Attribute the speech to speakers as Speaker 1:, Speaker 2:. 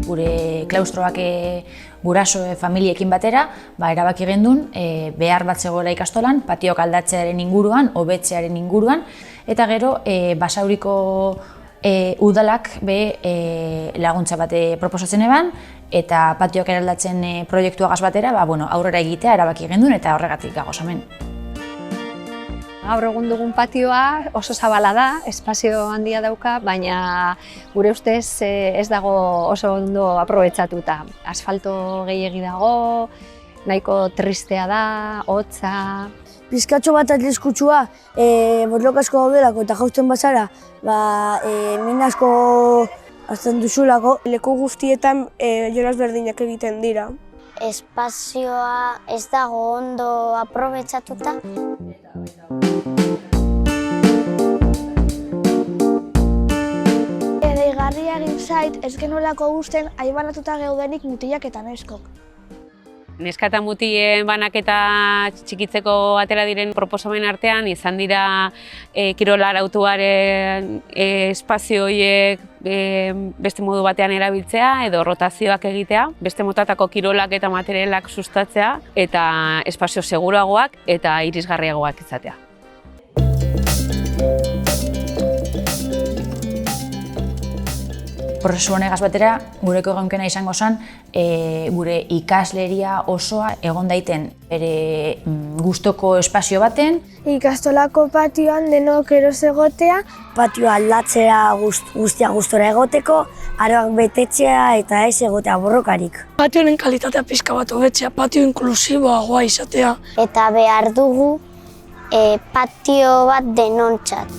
Speaker 1: Gure klaustroak guraso familiekin batera, erabaki gendun behar bat zegoela ikastolan, patiok aldatzearen inguruan, hobetzearen inguruan, eta gero Basauriko udalak laguntza bat proposatzen eban, eta patiok eraldatzen proiektuagaz batera aurrera egitea erabaki gendun eta horregatik gagoz hemen.
Speaker 2: Gaur egun dugun patioa oso zabala da, espazio handia dauka, baina gure ustez ez dago oso ondo aprobetxatuta. Asfalto gehiegi dago, nahiko tristea da, hotza.
Speaker 3: Pizkatxo bat atreskutsua, borlok asko daudelako eta jausten bazara, min asko azten duzulako.
Speaker 4: Leku guztietan jolas berdinak egiten dira.
Speaker 5: Espazioa ez dago ondo aprobetxatuta.
Speaker 6: Deigarria egin zait, ez genuelako gusten aibanatuta geudenik mutilak eta neskok.
Speaker 7: Neska eta mutilen banaketa txikitzeko atera diren proposamen artean izan dira kirol arautuaren espazio horiek beste modu batean erabiltzea edo rotazioak egitea, beste motatako kirolak eta materialak sustatzea eta espazio seguruagoak eta irisgarriagoak izatea.
Speaker 1: Prozesu honegaz batera, gureko egonkena izango zen, gure ikasleria osoa egon daiten bere gustoko espazio baten.
Speaker 6: Ikastolako patioan denok eroz egotea.
Speaker 3: Patioa aldatzea guztia gustora egoteko, aroak betetzea eta ez egotea borrokarik.
Speaker 4: Patioen kalitatea pixka bat hobetzea, patio inklusiboagoa izatea.
Speaker 5: Eta behar dugu patio bat denontzat.